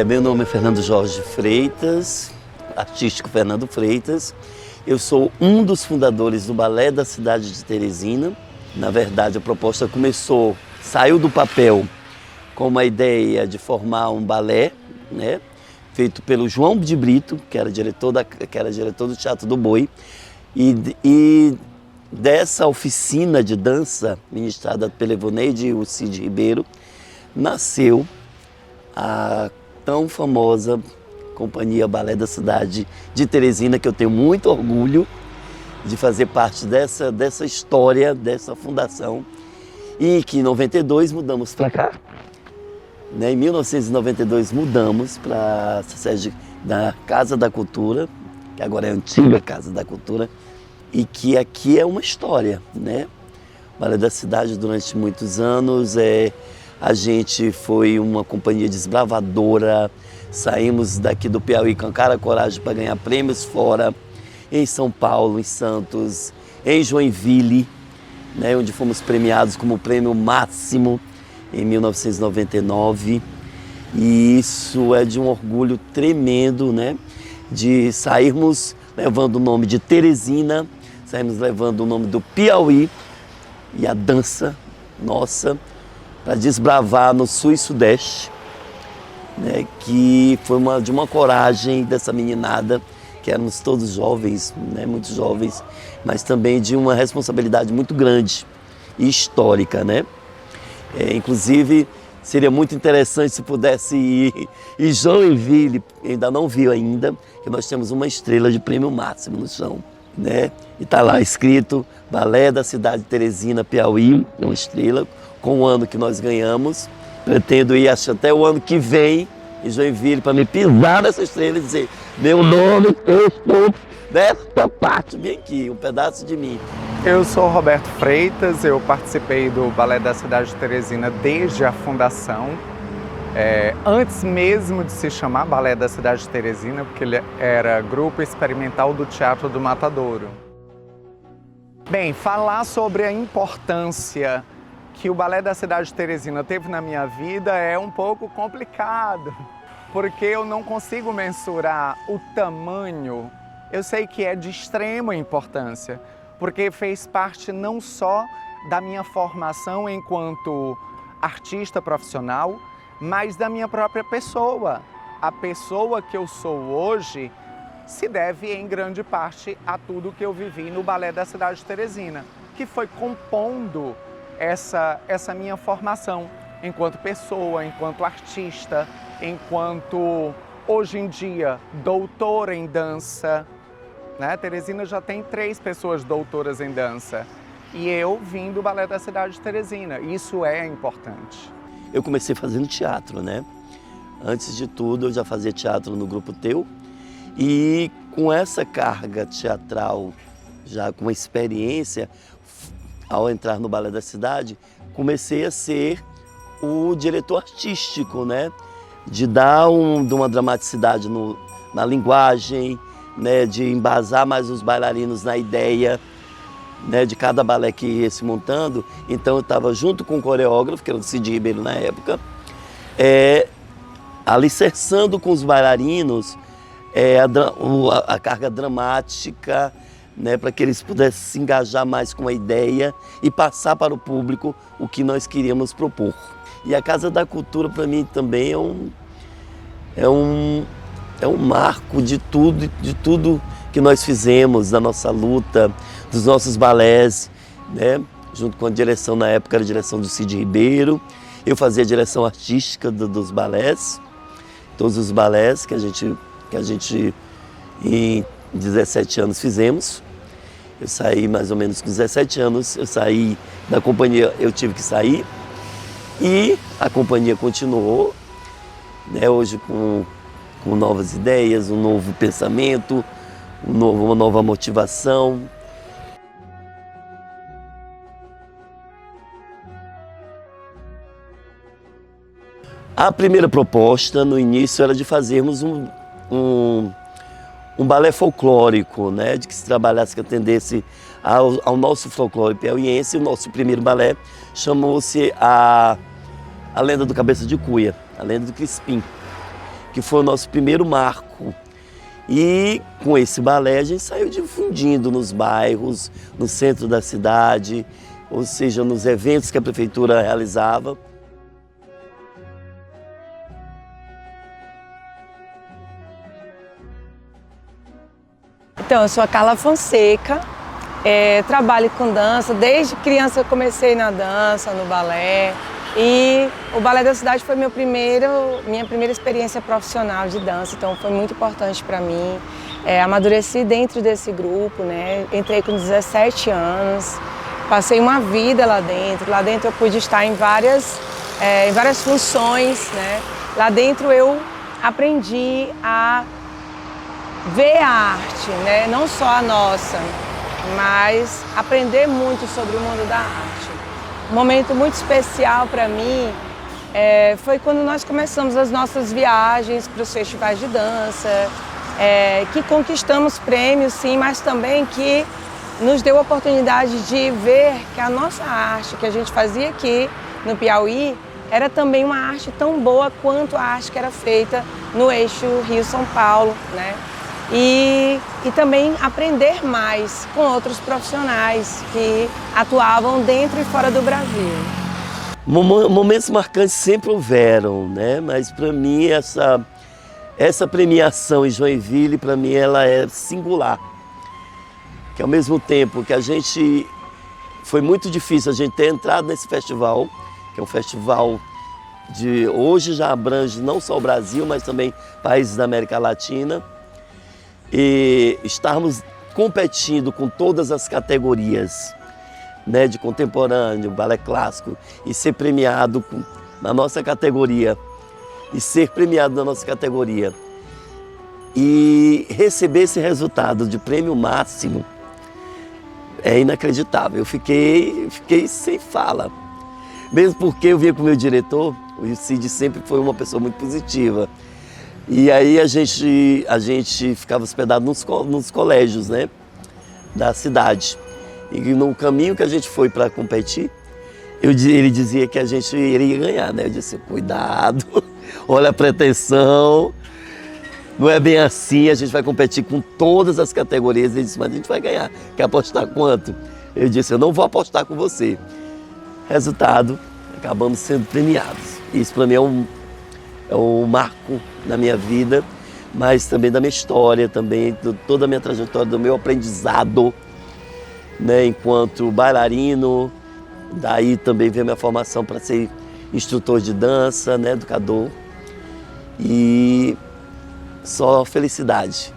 Meu nome é Fernando Jorge Freitas, artístico Fernando Freitas. Eu sou um dos fundadores do Balé da cidade de Teresina. Na verdade, a proposta saiu do papel com uma ideia de formar um balé, né, feito pelo João de Brito, que era diretor do Teatro do Boi, e dessa oficina de dança ministrada pela Evoneide e o Cid Ribeiro, nasceu a tão famosa Companhia Balé da cidade de Teresina, que eu tenho muito orgulho de fazer parte dessa história, dessa fundação, e que em 92 mudamos para cá. Em 1992 mudamos para a sede da Casa da Cultura, que agora é a antiga Casa da Cultura, e que aqui é uma história, né? O Balé da cidade durante muitos anos, a gente foi uma companhia desbravadora, saímos daqui do Piauí com a cara e coragem para ganhar prêmios fora, em São Paulo, em Santos, em Joinville, né, onde fomos premiados como o prêmio máximo em 1999. E isso é de um orgulho tremendo, né, de sairmos levando o nome de Teresina, saímos levando o nome do Piauí e a dança nossa para desbravar no sul e sudeste, né, que foi de uma coragem dessa meninada, que éramos todos jovens, né, muito jovens, mas também de uma responsabilidade muito grande e histórica, né? Inclusive, seria muito interessante se pudesse ir em Joinville, ainda não viu ainda, que nós temos uma estrela de prêmio máximo no chão, né? E está lá escrito Balé da cidade de Teresina, Piauí, uma estrela, com o ano que nós ganhamos. Pretendo ir até o ano que vem em Joinville para me pisar nessa estrela e dizer: meu nome, eu estou nesta parte bem aqui, um pedaço de mim. Eu sou Roberto Freitas, eu participei do Balé da cidade de Teresina desde a fundação, antes mesmo de se chamar Balé da cidade de Teresina, porque ele era Grupo Experimental do Teatro do Matadouro. Bem, falar sobre a importância que o Balé da cidade de Teresina teve na minha vida é um pouco complicado, porque eu não consigo mensurar o tamanho. Eu sei que é de extrema importância, porque fez parte não só da minha formação enquanto artista profissional, mas da minha própria pessoa. A pessoa que eu sou hoje se deve em grande parte a tudo que eu vivi no Balé da cidade de Teresina, que foi compondo essa minha formação enquanto pessoa, enquanto artista, enquanto, hoje em dia, doutora em dança, né? Teresina já tem 3 pessoas doutoras em dança e eu vim do Balé da cidade de Teresina. Isso é importante. Eu comecei fazendo teatro, né? Antes de tudo, eu já fazia teatro no Grupo Teu e com essa carga teatral, já com uma experiência, ao entrar no Balé da cidade, comecei a ser o diretor artístico, né? De dar uma dramaticidade na linguagem, né? De embasar mais os bailarinos na ideia, né? De cada balé que ia se montando. Então eu estava junto com o coreógrafo, que era o Cid Ribeiro na época, alicerçando com os bailarinos a carga dramática, né, para que eles pudessem se engajar mais com a ideia e passar para o público o que nós queríamos propor. E a Casa da Cultura, para mim, também é um marco de tudo que nós fizemos, da nossa luta, dos nossos balés, né, junto com a direção, na época era a direção do Cid Ribeiro. Eu fazia a direção artística dos balés, todos os balés que a gente em 17 anos fizemos. Eu saí mais ou menos com 17 anos, eu saí da companhia, eu tive que sair e a companhia continuou, né, hoje com novas ideias, um novo pensamento, uma nova motivação. A primeira proposta no início era de fazermos um balé folclórico, né, de que se trabalhasse, que atendesse ao nosso folclore piauiense. O nosso primeiro balé chamou-se a Lenda do Cabeça de Cuia, a Lenda do Crispim. que foi o nosso primeiro marco. E com esse balé a gente saiu difundindo nos bairros, no centro da cidade, ou seja, nos eventos que a prefeitura realizava. Então, eu sou a Carla Fonseca, trabalho com dança, desde criança eu comecei na dança, no balé, e o Balé da Cidade foi minha primeira experiência profissional de dança, então foi muito importante para mim. Amadureci dentro desse grupo, né? Entrei com 17 anos, passei uma vida lá dentro eu pude estar em várias funções, né? Lá dentro eu aprendi a ver a arte, né? Não só a nossa, mas aprender muito sobre o mundo da arte. Um momento muito especial para mim foi quando nós começamos as nossas viagens para os festivais de dança, que conquistamos prêmios, sim, mas também que nos deu a oportunidade de ver que a nossa arte que a gente fazia aqui no Piauí era também uma arte tão boa quanto a arte que era feita no eixo Rio-São Paulo, né? E também aprender mais com outros profissionais que atuavam dentro e fora do Brasil. Momentos marcantes sempre houveram, né? Mas para mim essa premiação em Joinville, para mim ela é singular. Que ao mesmo tempo que foi muito difícil a gente ter entrado nesse festival, que é um festival hoje já abrange não só o Brasil, mas também países da América Latina. E estarmos competindo com todas as categorias, né, de contemporâneo, balé clássico, e ser premiado na nossa categoria, e receber esse resultado de prêmio máximo é inacreditável. Eu fiquei sem fala, mesmo porque eu via com o meu diretor, o Cid sempre foi uma pessoa muito positiva. E aí a gente ficava hospedado nos colégios, né, da cidade. E no caminho que a gente foi para competir, ele dizia que a gente iria ganhar, né? Eu disse, cuidado, olha a pretensão, não é bem assim, a gente vai competir com todas as categorias. Ele disse, mas a gente vai ganhar, quer apostar quanto? Eu disse, eu não vou apostar com você. Resultado, acabamos sendo premiados. Isso para mim é um marco na minha vida, mas também da minha história, também de toda a minha trajetória, do meu aprendizado, né, enquanto bailarino. Daí também veio a minha formação para ser instrutor de dança, né, educador. E só felicidade.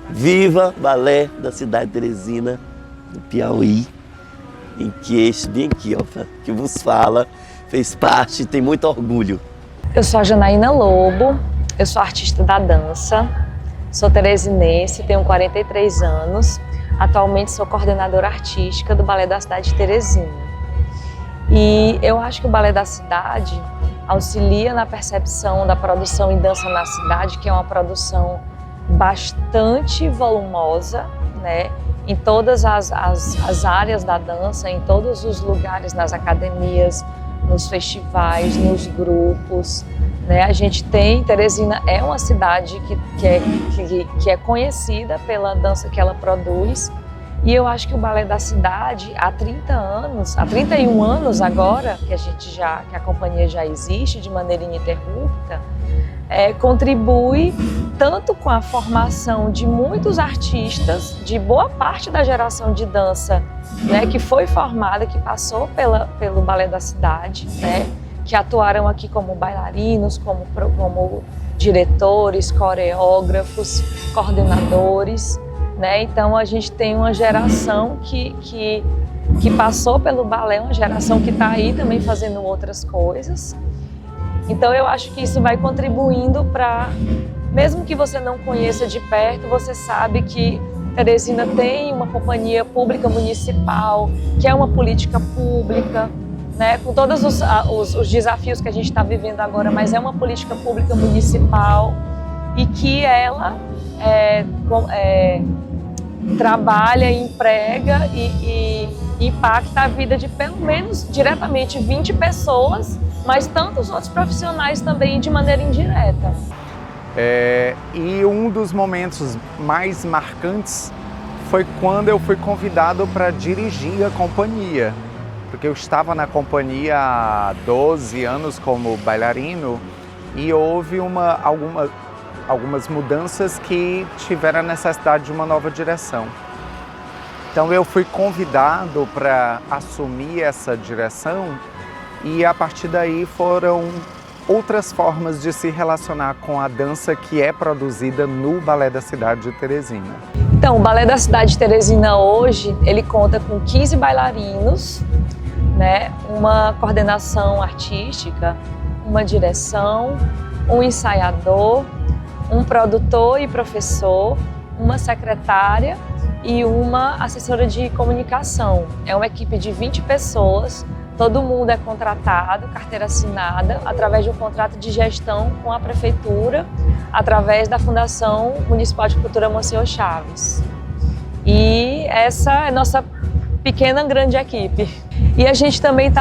Viva Balé da Cidade de Teresina, do Piauí, em que bem aqui, ó, que vos fala, fez parte e tem muito orgulho. Eu sou a Janaína Lobo, eu sou artista da dança, sou teresinense, tenho 43 anos, atualmente sou coordenadora artística do Balé da Cidade de Teresina. E eu acho que o Balé da Cidade auxilia na percepção da produção em dança na cidade, que é uma produção bastante volumosa, né? Em todas as áreas da dança, em todos os lugares, nas academias, nos festivais, nos grupos, né? A gente tem, Teresina é uma cidade que é conhecida pela dança que ela produz, e eu acho que o Balé da Cidade, há 31 anos agora, que a companhia já existe de maneira ininterrupta, contribui tanto com a formação de muitos artistas, de boa parte da geração de dança, né, que foi formada, que passou pelo Balé da Cidade, né, que atuaram aqui como bailarinos, como diretores, coreógrafos, coordenadores, né? Então a gente tem uma geração que passou pelo balé, uma geração que está aí também fazendo outras coisas. Então eu acho que isso vai contribuindo para, mesmo que você não conheça de perto, você sabe que Teresina tem uma companhia pública municipal, que é uma política pública, né, com todos os desafios que a gente está vivendo agora, mas é uma política pública municipal e que ela trabalha, emprega e impacta a vida de pelo menos diretamente 20 pessoas, mas tantos outros profissionais também de maneira indireta. E um dos momentos mais marcantes foi quando eu fui convidado para dirigir a companhia, porque eu estava na companhia há 12 anos como bailarino e houve algumas mudanças que tiveram a necessidade de uma nova direção. Então eu fui convidado para assumir essa direção e a partir daí foram outras formas de se relacionar com a dança que é produzida no Balé da Cidade de Teresina. Então, o Balé da Cidade de Teresina hoje, ele conta com 15 bailarinos, né? Uma coordenação artística, uma direção, um ensaiador, um produtor e professor, uma secretária e uma assessora de comunicação. É uma equipe de 20 pessoas, todo mundo é contratado, carteira assinada, através de um contrato de gestão com a prefeitura, através da Fundação Municipal de Cultura Monsenhor Chaves. E essa é a nossa pequena, grande equipe. E a gente também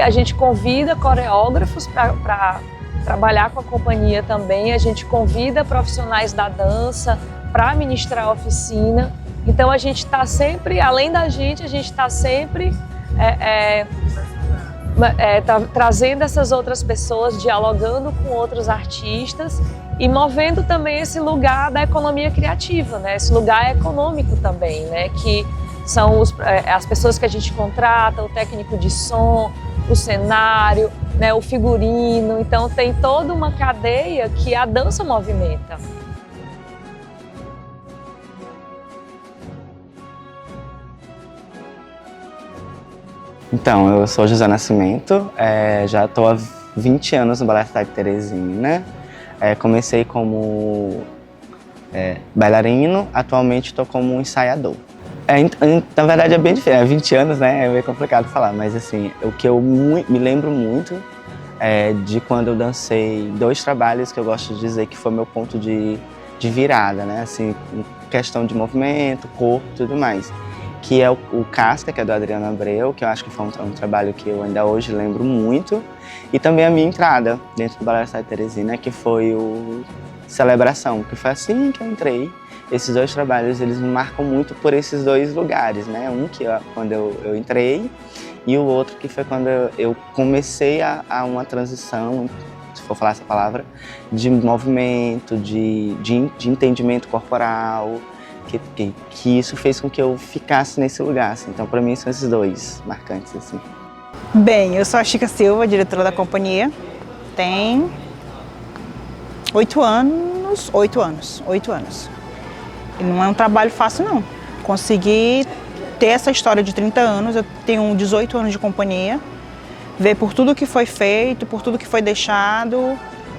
a gente convida coreógrafos para trabalhar com a companhia também, a gente convida profissionais da dança para ministrar a oficina. Então a gente está sempre, além da gente, a gente está sempre trazendo essas outras pessoas, dialogando com outros artistas e movendo também esse lugar da economia criativa, né? Esse lugar econômico também, né? Que são as pessoas que a gente contrata, o técnico de som, o cenário, né? O figurino. Então tem toda uma cadeia que a dança movimenta. Então, eu sou José Nascimento, já estou há 20 anos no Balé da Cidade de Teresina. Comecei como bailarino, atualmente estou como ensaiador. Na verdade é bem diferente, 20 anos, né? É meio complicado falar, mas assim, o que eu me lembro muito é de quando eu dancei 2 trabalhos que eu gosto de dizer que foi meu ponto de virada, né? Assim, questão de movimento, corpo e tudo mais. Que é o Casca, que é do Adriano Abreu, que eu acho que foi um trabalho que eu ainda hoje lembro muito. E também a minha entrada dentro do Balé da Cidade de Teresina, que foi o Celebração, que foi assim que eu entrei. Esses 2 trabalhos, eles me marcam muito por esses 2 lugares, né? Um que quando eu entrei e o outro que foi quando eu comecei a uma transição, se for falar essa palavra, de movimento, de entendimento corporal, que isso fez com que eu ficasse nesse lugar, assim. Então, para mim, são esses 2 marcantes, assim. Bem, eu sou a Chica Silva, diretora da companhia. Tem 8 anos. E não é um trabalho fácil, não. Consegui ter essa história de 30 anos, eu tenho 18 anos de companhia, ver por tudo que foi feito, por tudo que foi deixado,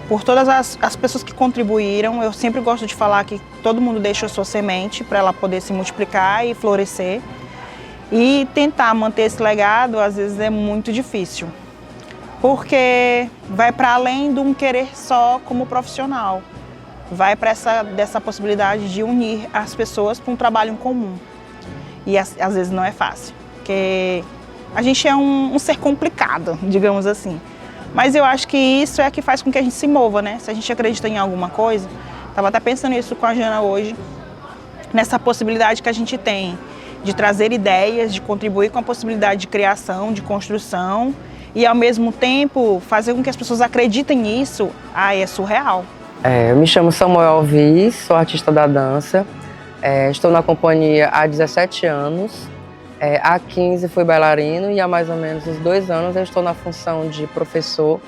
por todas as pessoas que contribuíram. Eu sempre gosto de falar que todo mundo deixa a sua semente para ela poder se multiplicar e florescer. E tentar manter esse legado, às vezes, é muito difícil, porque vai para além de um querer só como profissional. Vai para dessa possibilidade de unir as pessoas para um trabalho em comum. E às vezes não é fácil, porque a gente é um ser complicado, digamos assim. Mas eu acho que isso é que faz com que a gente se mova, né? Se a gente acredita em alguma coisa, estava até pensando isso com a Jana hoje, nessa possibilidade que a gente tem de trazer ideias, de contribuir com a possibilidade de criação, de construção e ao mesmo tempo fazer com que as pessoas acreditem nisso, é surreal. Eu me chamo Samuel Alves, sou artista da dança, estou na companhia há 17 anos. Há 15 fui bailarino e há mais ou menos uns 2 anos eu estou na função de professor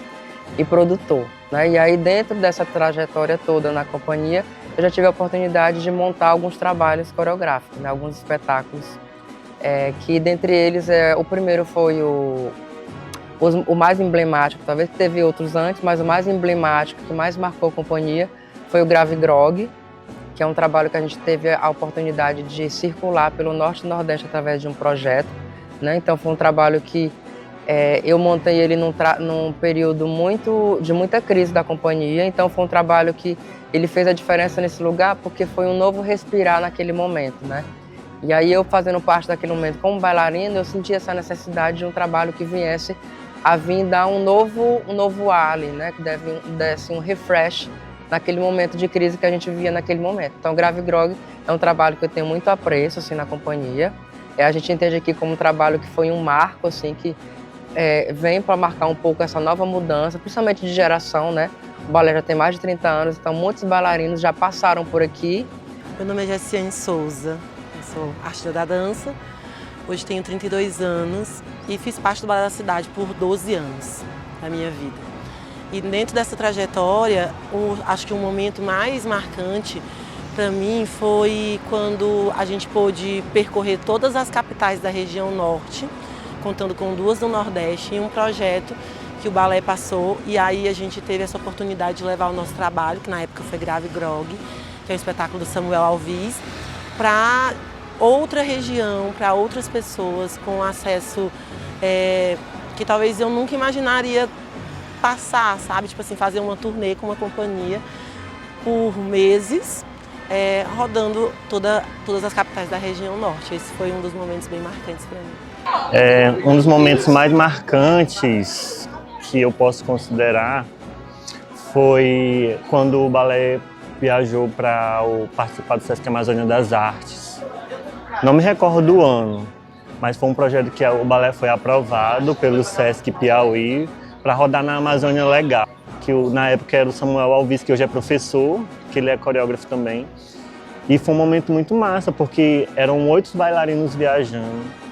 e produtor, né? E aí dentro dessa trajetória toda na companhia, eu já tive a oportunidade de montar alguns trabalhos coreográficos, né? Alguns espetáculos, que dentre eles o primeiro foi o mais emblemático, talvez teve outros antes, mas o mais emblemático, que mais marcou a companhia, foi o Grave Grog, que é um trabalho que a gente teve a oportunidade de circular pelo Norte e Nordeste através de um projeto, né? Então foi um trabalho que eu montei ele num período de muita crise da companhia, então foi um trabalho que ele fez a diferença nesse lugar porque foi um novo respirar naquele momento, né? E aí eu fazendo parte daquele momento como bailarina, eu senti essa necessidade de um trabalho que viesse a vir dar um novo ar ali, né? Que desse um refresh naquele momento de crise que a gente vivia naquele momento. Então, Grave Grog é um trabalho que eu tenho muito apreço assim, na companhia. A gente entende aqui como um trabalho que foi um marco, assim, que vem para marcar um pouco essa nova mudança, principalmente de geração, né? O balé já tem mais de 30 anos, então muitos bailarinos já passaram por aqui. Meu nome é Jessiane Souza, eu sou artista da dança, hoje tenho 32 anos e fiz parte do Balé da Cidade por 12 anos da minha vida. E dentro dessa trajetória, acho que o momento mais marcante para mim foi quando a gente pôde percorrer todas as capitais da região norte, contando com 2 do Nordeste, em um projeto que o balé passou, e aí a gente teve essa oportunidade de levar o nosso trabalho, que na época foi Grave Grog, que é um espetáculo do Samuel Alves, para outra região, para outras pessoas com acesso que talvez eu nunca imaginaria passar, sabe? Tipo assim, fazer uma turnê com uma companhia por meses, rodando todas as capitais da região norte. Esse foi um dos momentos bem marcantes para mim. Um dos momentos mais marcantes que eu posso considerar foi quando o balé viajou para participar do Sesc Amazônia das Artes. Não me recordo do ano, mas foi um projeto que o balé foi aprovado pelo Sesc Piauí para rodar na Amazônia Legal, que na época era o Samuel Alves, que hoje é professor, que ele é coreógrafo também. E foi um momento muito massa, porque eram 8 bailarinos viajando,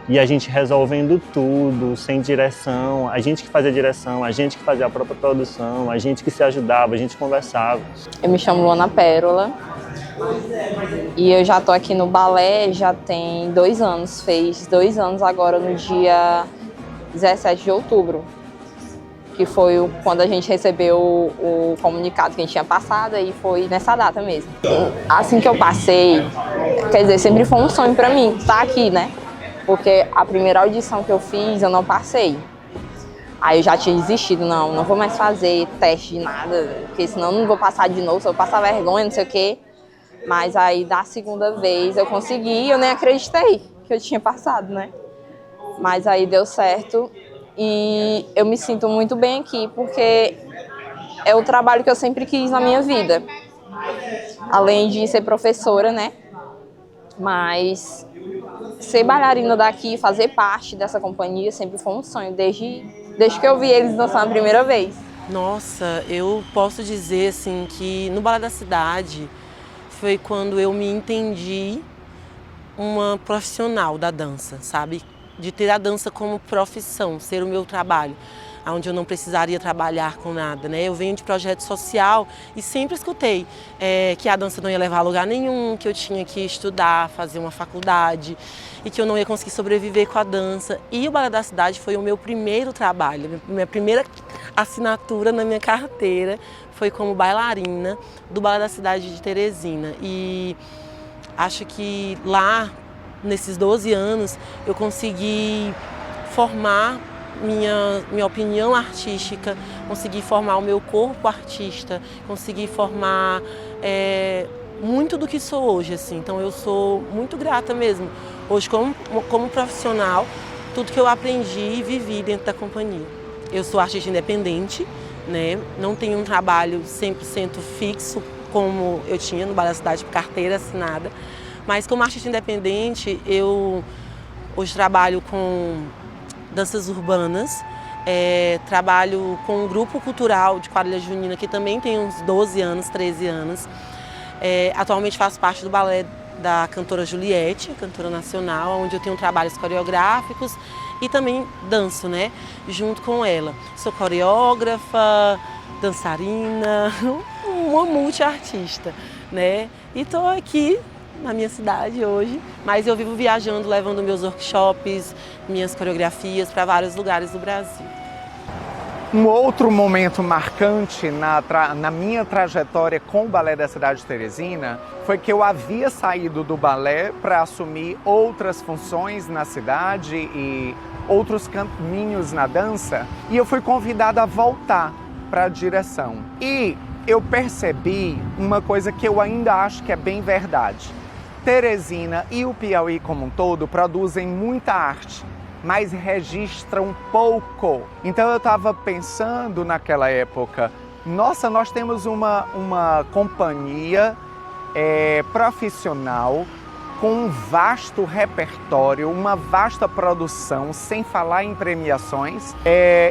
e a gente resolvendo tudo, sem direção, a gente que fazia direção, a gente que fazia a própria produção, a gente que se ajudava, a gente conversava. Eu me chamo Luana Pérola e eu já estou aqui no balé já tem 2 anos, fez 2 anos agora no dia 17 de outubro, que foi quando a gente recebeu o comunicado que a gente tinha passado, e foi nessa data mesmo. Assim que eu passei, quer dizer, sempre foi um sonho para mim estar aqui, né? Porque a primeira audição que eu fiz, eu não passei. Aí eu já tinha desistido, não vou mais fazer teste de nada, porque senão não vou passar de novo, se eu passar vergonha, não sei o quê. Mas aí da segunda vez eu consegui, eu nem acreditei que eu tinha passado, né? Mas aí deu certo e eu me sinto muito bem aqui, porque é o trabalho que eu sempre quis na minha vida. Além de ser professora, né? Mas ser bailarina daqui, fazer parte dessa companhia sempre foi um sonho, desde que eu vi eles dançar a primeira vez. Nossa, eu posso dizer assim que no Balé da Cidade foi quando eu me entendi uma profissional da dança, sabe? De ter a dança como profissão, ser o meu trabalho, onde eu não precisaria trabalhar com nada, né? Eu venho de projeto social e sempre escutei que a dança não ia levar a lugar nenhum, que eu tinha que estudar, fazer uma faculdade e que eu não ia conseguir sobreviver com a dança. E o Balé da Cidade foi o meu primeiro trabalho, minha primeira assinatura na minha carteira foi como bailarina do Balé da Cidade de Teresina. E acho que lá, nesses 12 anos, eu consegui formar minha opinião artística, consegui formar o meu corpo artista, consegui formar muito do que sou hoje, assim. Então eu sou muito grata mesmo. Hoje, como profissional, tudo que eu aprendi e vivi dentro da companhia. Eu sou artista independente, né? Não tenho um trabalho 100% fixo como eu tinha no Balé da Cidade, carteira assinada. Mas como artista independente, eu hoje trabalho com danças urbanas, trabalho com um grupo cultural de quadrilha junina que também tem uns 12 anos, 13 anos. Atualmente faço parte do balé da cantora Juliette, cantora nacional, onde eu tenho trabalhos coreográficos e também danço, né, junto com ela. Sou coreógrafa, dançarina, uma multiartista, né, e estou aqui na minha cidade hoje, mas eu vivo viajando, levando meus workshops, minhas coreografias para vários lugares do Brasil. Um outro momento marcante na minha trajetória com o Balé da Cidade de Teresina foi que eu havia saído do balé para assumir outras funções na cidade e outros caminhos na dança, e eu fui convidada a voltar para a direção. E eu percebi uma coisa que eu ainda acho que é bem verdade. Teresina e o Piauí como um todo produzem muita arte, mas registram pouco. Então eu estava pensando naquela época, Nossa, nós temos uma companhia profissional com um vasto repertório, uma vasta produção, sem falar em premiações.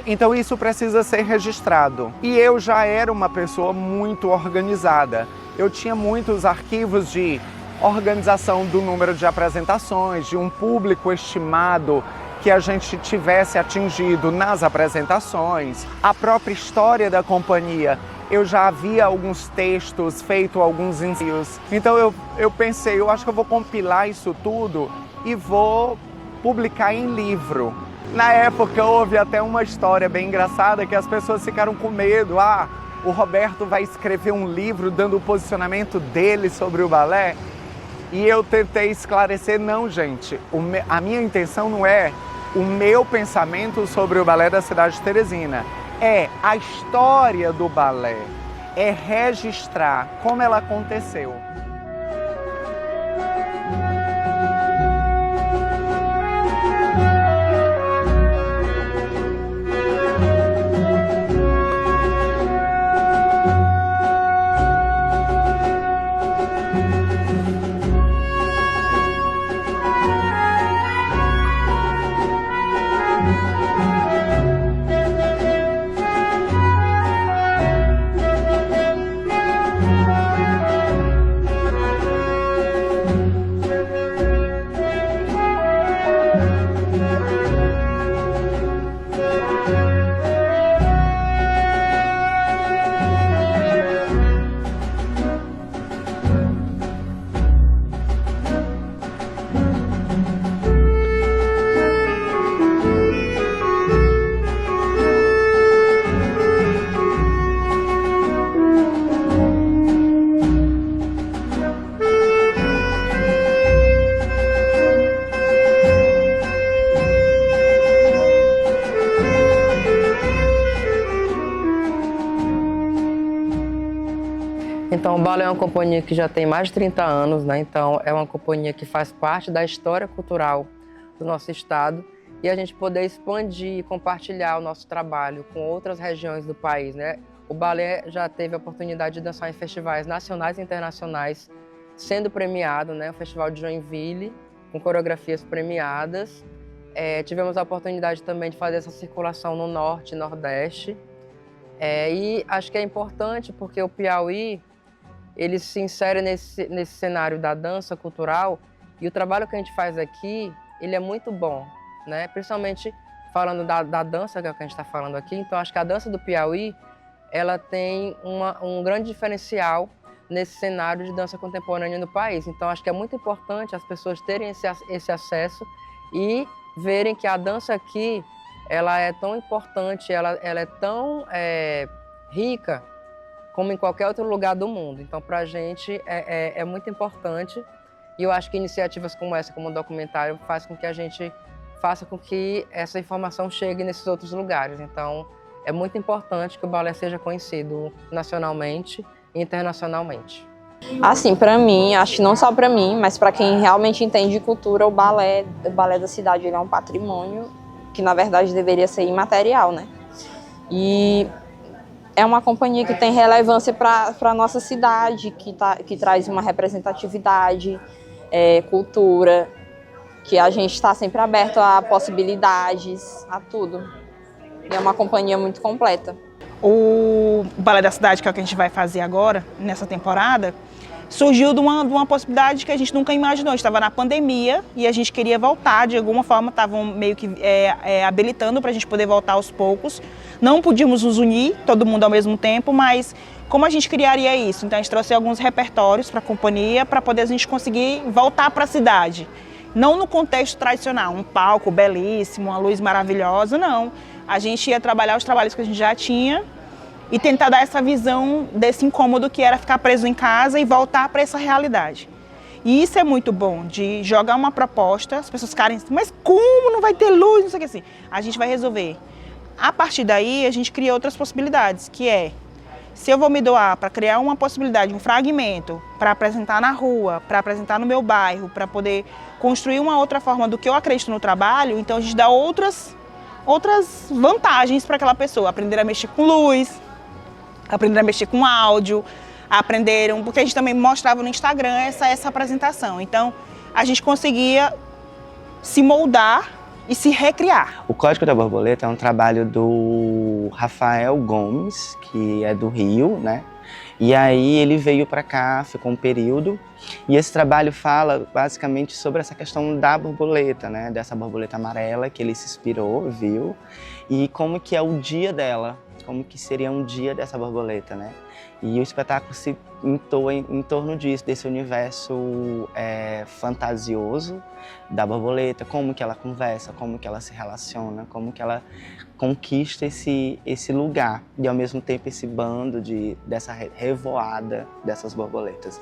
Então isso precisa ser registrado. E eu já era uma pessoa muito organizada. Eu tinha muitos arquivos de organização do número de apresentações, de um público estimado que a gente tivesse atingido nas apresentações, a própria história da companhia. Eu já havia alguns textos, feito alguns ensaios. Então eu pensei, eu acho que eu vou compilar isso tudo e vou publicar em livro. Na época houve até uma história bem engraçada que as pessoas ficaram com medo. O Roberto vai escrever um livro dando o posicionamento dele sobre o balé. E eu tentei esclarecer, não, gente, a minha intenção não é o meu pensamento sobre o balé da cidade de Teresina. É a história do balé, é registrar como ela aconteceu. Então, o balé é uma companhia que já tem mais de 30 anos, né? Então, é uma companhia que faz parte da história cultural do nosso estado e a gente poder expandir e compartilhar o nosso trabalho com outras regiões do país, né? O balé já teve a oportunidade de dançar em festivais nacionais e internacionais, sendo premiado, né? O Festival de Joinville, com coreografias premiadas. Tivemos a oportunidade também de fazer essa circulação no Norte e Nordeste. E acho que é importante porque o Piauí, ele se insere nesse cenário da dança cultural e o trabalho que a gente faz aqui, ele é muito bom, né? Principalmente falando da dança, que é o que a gente está falando aqui. Então, acho que a dança do Piauí, ela tem um grande diferencial nesse cenário de dança contemporânea no país. Então, acho que é muito importante as pessoas terem esse acesso e verem que a dança aqui, ela é tão importante, ela é tão rica como em qualquer outro lugar do mundo. Então, para a gente, é muito importante. E eu acho que iniciativas como essa, como o documentário, faz com que a gente faça com que essa informação chegue nesses outros lugares. Então, é muito importante que o balé seja conhecido nacionalmente e internacionalmente. Assim, para mim, acho que não só para mim, mas para quem realmente entende de cultura, o balé da cidade, ele é um patrimônio que, na verdade, deveria ser imaterial, né? E é uma companhia que tem relevância para a nossa cidade, que traz uma representatividade, cultura, que a gente está sempre aberto a possibilidades, a tudo. E é uma companhia muito completa. O Balé da Cidade, que é o que a gente vai fazer agora, nessa temporada, surgiu de uma possibilidade que a gente nunca imaginou. A gente estava na pandemia e a gente queria voltar, de alguma forma, estavam meio que habilitando para a gente poder voltar aos poucos. Não podíamos nos unir, todo mundo ao mesmo tempo, mas como a gente criaria isso? Então a gente trouxe alguns repertórios para a companhia para poder a gente conseguir voltar para a cidade. Não no contexto tradicional, um palco belíssimo, uma luz maravilhosa, não. A gente ia trabalhar os trabalhos que a gente já tinha e tentar dar essa visão desse incômodo que era ficar preso em casa e voltar para essa realidade. E isso é muito bom, de jogar uma proposta, as pessoas ficarem, mas como não vai ter luz, não sei o que assim. A gente vai resolver. A partir daí, a gente cria outras possibilidades, que é, se eu vou me doar para criar uma possibilidade, um fragmento, para apresentar na rua, para apresentar no meu bairro, para poder construir uma outra forma do que eu acredito no trabalho, então a gente dá outras vantagens para aquela pessoa, aprender a mexer com luz, aprenderam a mexer com áudio, aprenderam, porque a gente também mostrava no Instagram essa apresentação. Então, a gente conseguia se moldar e se recriar. O Código da Borboleta é um trabalho do Rafael Gomes, que é do Rio, né? E aí ele veio para cá, ficou um período, e esse trabalho fala basicamente sobre essa questão da borboleta, né? Dessa borboleta amarela que ele se inspirou, viu? E como que é o dia dela, como que seria um dia dessa borboleta, né? E o espetáculo se pintou em torno disso, desse universo fantasioso da borboleta, como que ela conversa, como que ela se relaciona, como que ela conquista esse lugar e ao mesmo tempo esse bando dessa revoada dessas borboletas.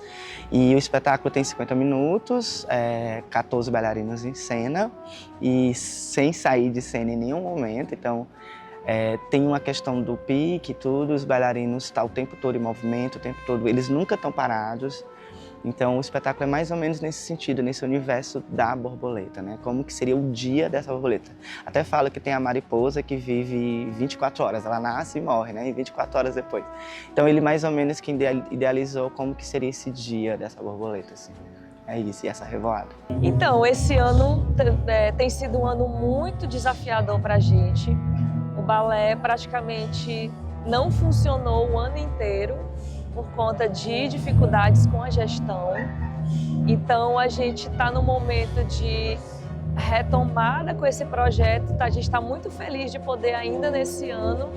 E o espetáculo tem 50 minutos, 14 bailarinos em cena e sem sair de cena em nenhum momento, então tem uma questão do pique e tudo, os bailarinos estão o tempo todo em movimento, o tempo todo, eles nunca estão parados. Então o espetáculo é mais ou menos nesse sentido, nesse universo da borboleta, né? Como que seria o dia dessa borboleta. Até falo que tem a mariposa que vive 24 horas, ela nasce e morre, né? E 24 horas depois. Então ele mais ou menos que idealizou como que seria esse dia dessa borboleta, assim. É isso, e essa revoada. Então, esse ano tem sido um ano muito desafiador para a gente. O balé praticamente não funcionou o ano inteiro por conta de dificuldades com a gestão. Então, a gente está no momento de retomada com esse projeto. A gente está muito feliz de poder ainda nesse ano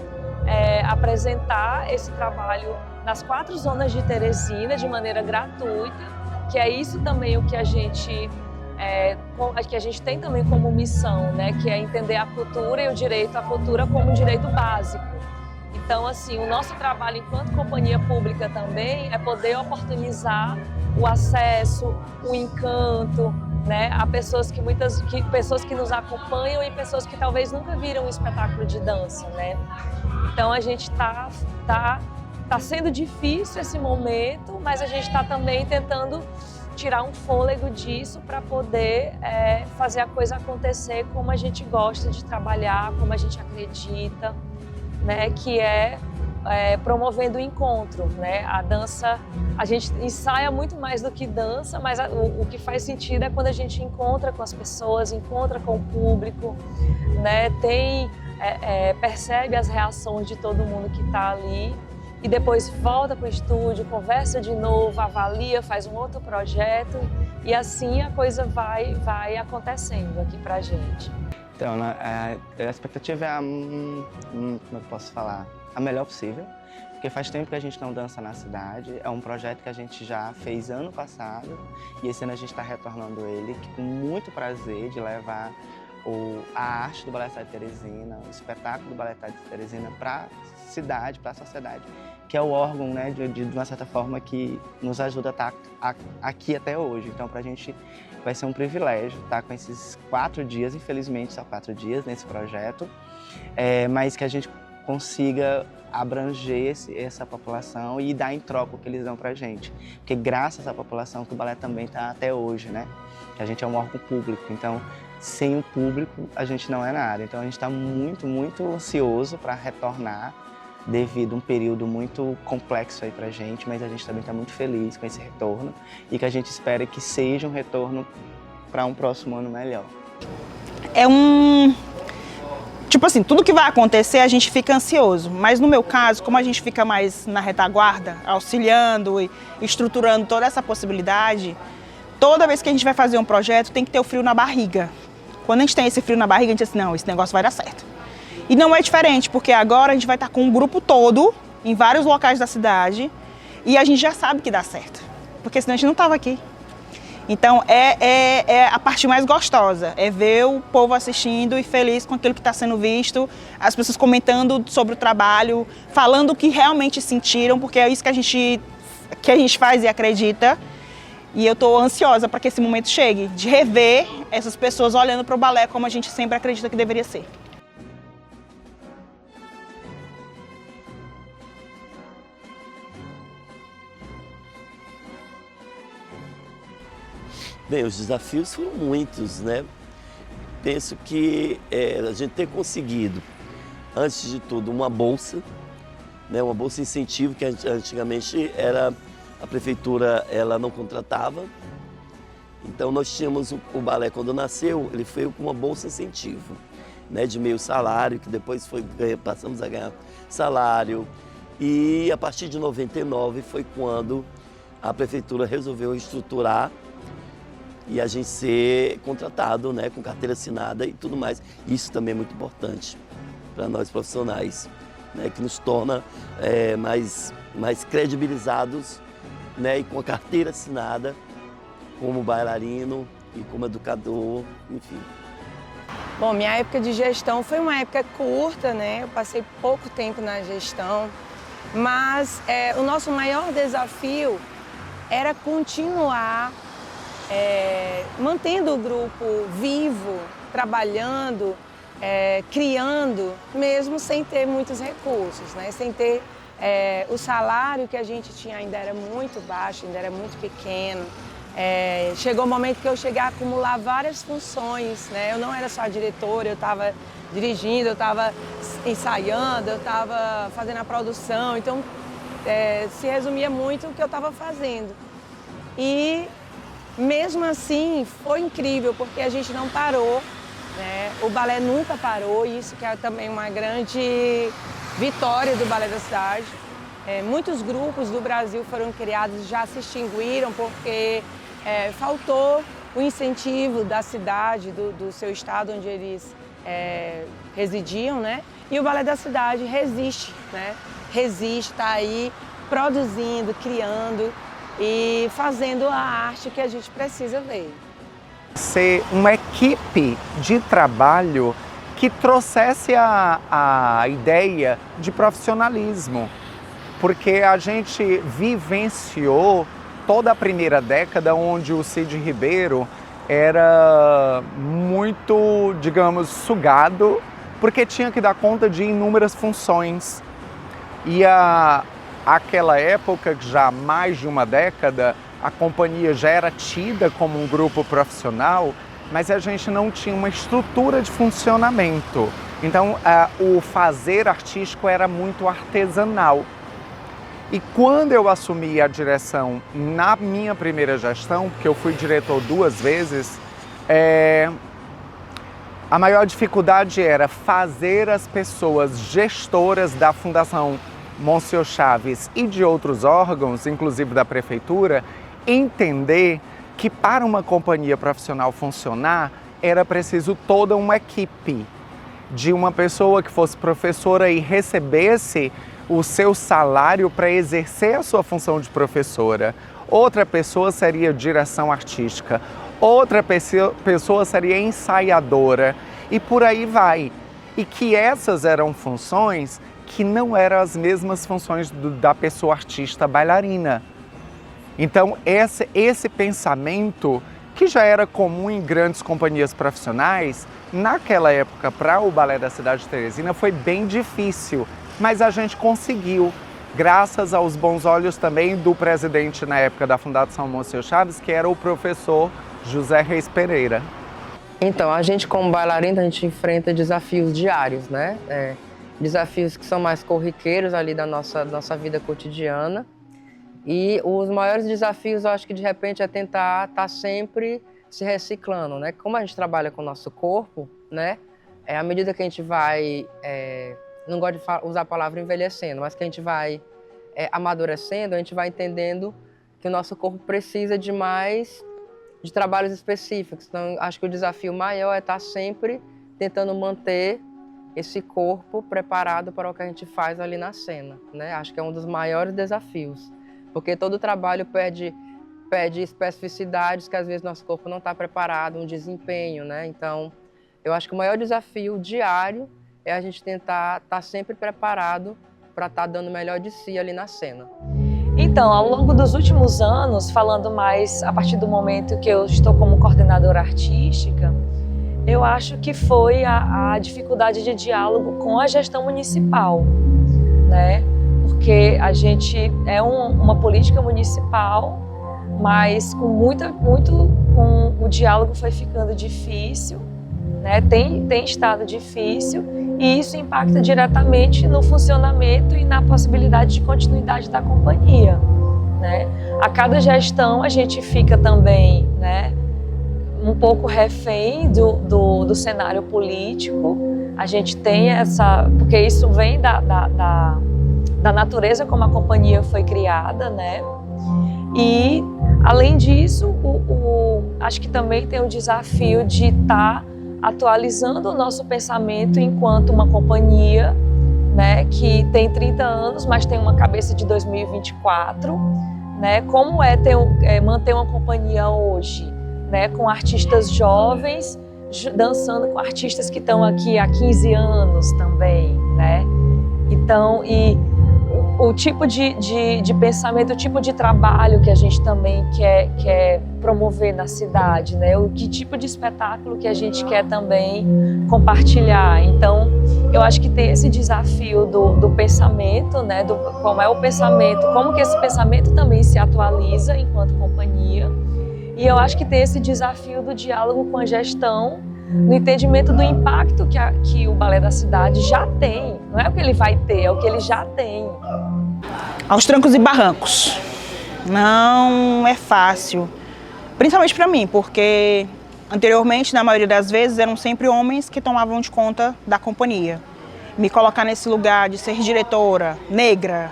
apresentar esse trabalho nas 4 zonas de Teresina de maneira gratuita, que é isso também o que a gente tem também como missão, né? Que é entender a cultura e o direito à cultura como um direito básico. Então, assim, o nosso trabalho enquanto companhia pública também é poder oportunizar o acesso, o encanto, né, a pessoas pessoas que nos acompanham e pessoas que talvez nunca viram um espetáculo de dança, né? Então, a gente tá sendo difícil esse momento, mas a gente está também tentando tirar um fôlego disso para poder fazer a coisa acontecer como a gente gosta de trabalhar, como a gente acredita, né, que é promovendo o encontro, né? A dança, a gente ensaia muito mais do que dança, mas o que faz sentido é quando a gente encontra com as pessoas, encontra com o público, né? Percebe as reações de todo mundo que está ali e depois volta para o estúdio, conversa de novo, avalia, faz um outro projeto e assim a coisa vai acontecendo aqui para a gente. Então, a expectativa é como eu posso falar, a melhor possível, porque faz tempo que a gente não dança na cidade, é um projeto que a gente já fez ano passado e esse ano a gente está retornando ele com muito prazer de levar a arte do Balé Cidade de Teresina, o espetáculo do Balé Cidade de Teresina para a cidade, para a sociedade, que é o órgão, né, de uma certa forma que nos ajuda a estar aqui até hoje. Então, para a gente vai ser um privilégio estar com esses 4 dias, infelizmente só 4 dias nesse projeto, mas que a gente consiga abranger essa população e dar em troca o que eles dão pra gente. Porque graças à população que o balé também está até hoje, né? Que a gente é um órgão público, então sem o público a gente não é nada. Então a gente está muito, muito ansioso para retornar devido a um período muito complexo aí pra gente, mas a gente também está muito feliz com esse retorno e que a gente espera que seja um retorno para um próximo ano melhor. Tipo assim, tudo que vai acontecer a gente fica ansioso, mas no meu caso, como a gente fica mais na retaguarda, auxiliando e estruturando toda essa possibilidade, toda vez que a gente vai fazer um projeto tem que ter o frio na barriga. Quando a gente tem esse frio na barriga, a gente diz assim, não, esse negócio vai dar certo. E não é diferente, porque agora a gente vai estar com um grupo todo, em vários locais da cidade, e a gente já sabe que dá certo, porque senão a gente não estava aqui. Então, é a parte mais gostosa, é ver o povo assistindo e feliz com aquilo que está sendo visto, as pessoas comentando sobre o trabalho, falando o que realmente sentiram, porque é isso que a gente faz e acredita. E eu estou ansiosa para que esse momento chegue, de rever essas pessoas olhando para o balé como a gente sempre acredita que deveria ser. Bem, os desafios foram muitos, né? Penso que a gente ter conseguido, antes de tudo, uma bolsa, né, uma bolsa incentivo que antigamente era a prefeitura ela não contratava. Então nós tínhamos o balé quando nasceu, ele foi com uma bolsa incentivo, né, de meio salário, que depois passamos a ganhar salário. E a partir de 99 foi quando a prefeitura resolveu estruturar e a gente ser contratado, né, com carteira assinada e tudo mais. Isso também é muito importante para nós profissionais, né, que nos torna mais credibilizados, né, e com a carteira assinada como bailarino e como educador, enfim. Bom, minha época de gestão foi uma época curta, né? Eu passei pouco tempo na gestão, mas o nosso maior desafio era continuar mantendo o grupo vivo, trabalhando, criando, mesmo sem ter muitos recursos, né? Sem ter o salário que a gente tinha ainda era muito baixo, ainda era muito pequeno. Chegou o momento que eu cheguei a acumular várias funções, né? Eu não era só a diretora, eu estava dirigindo, eu estava ensaiando, eu estava fazendo a produção, então se resumia muito o que eu estava fazendo. E mesmo assim foi incrível, porque a gente não parou, né? O balé nunca parou, e isso que é também uma grande vitória do Balé da Cidade. Muitos grupos do Brasil foram criados, já se extinguiram porque faltou o incentivo da cidade, do seu estado onde eles residiam, né? E o Balé da Cidade resiste, né? Resiste, está aí produzindo, criando e fazendo a arte que a gente precisa ver. Ser uma equipe de trabalho que trouxesse a ideia de profissionalismo, porque a gente vivenciou toda a primeira década onde o Cid Ribeiro era muito, digamos, sugado, porque tinha que dar conta de inúmeras funções. E aquela época, já há mais de uma década, a companhia já era tida como um grupo profissional, mas a gente não tinha uma estrutura de funcionamento. Então, o fazer artístico era muito artesanal. E quando eu assumi a direção na minha primeira gestão, porque eu fui diretor 2 vezes, a maior dificuldade era fazer as pessoas gestoras da Fundação Monsenhor Chaves e de outros órgãos, inclusive da prefeitura, entender que para uma companhia profissional funcionar, era preciso toda uma equipe de uma pessoa que fosse professora e recebesse o seu salário para exercer a sua função de professora. Outra pessoa seria direção artística, outra pessoa seria ensaiadora e por aí vai. E que essas eram funções que não eram as mesmas funções da pessoa artista bailarina. Então esse pensamento, que já era comum em grandes companhias profissionais, naquela época para o Balé da Cidade de Teresina foi bem difícil. Mas a gente conseguiu, graças aos bons olhos também do presidente na época da Fundação Monsenhor Chaves, que era o professor José Reis Pereira. Então, a gente como bailarina, a gente enfrenta desafios diários, né? Desafios que são mais corriqueiros ali da nossa vida cotidiana. E os maiores desafios, eu acho que de repente é tentar estar sempre se reciclando, né? Como a gente trabalha com o nosso corpo, né? À medida que a gente vai... não gosto de usar a palavra envelhecendo, mas que a gente vai amadurecendo, a gente vai entendendo que o nosso corpo precisa de mais de trabalhos específicos. Então, acho que o desafio maior é estar sempre tentando manter esse corpo preparado para o que a gente faz ali na cena, né? Acho que é um dos maiores desafios, porque todo trabalho pede especificidades que às vezes nosso corpo não está preparado, um desempenho, né? Então, eu acho que o maior desafio diário é a gente tentar estar sempre preparado para estar dando o melhor de si ali na cena. Então, ao longo dos últimos anos, falando mais a partir do momento que eu estou como coordenadora artística, eu acho que foi a dificuldade de diálogo com a gestão municipal, né? Porque a gente é uma política municipal, mas com o diálogo foi ficando difícil, né? Tem estado difícil e isso impacta diretamente no funcionamento e na possibilidade de continuidade da companhia, né? A cada gestão a gente fica também, né, um pouco refém do cenário político. A gente tem porque isso vem da natureza como a companhia foi criada, né? E, além disso, acho que também tem o desafio de estar atualizando o nosso pensamento enquanto uma companhia, né, que tem 30 anos, mas tem uma cabeça de 2024, né? Como é manter uma companhia hoje, né, com artistas jovens dançando com artistas que estão aqui há 15 anos também, né? Então, o tipo de pensamento, o tipo de trabalho que a gente também quer promover na cidade, né? Que tipo de espetáculo que a gente quer também compartilhar. Então, eu acho que tem esse desafio do pensamento, né? Como é o pensamento, como que esse pensamento também se atualiza enquanto companhia. E eu acho que tem esse desafio do diálogo com a gestão, no entendimento do impacto que o Balé da Cidade já tem. Não é o que ele vai ter, é o que ele já tem. Aos trancos e barrancos. Não é fácil. Principalmente para mim, porque anteriormente, na maioria das vezes, eram sempre homens que tomavam de conta da companhia. Me colocar nesse lugar de ser diretora, negra,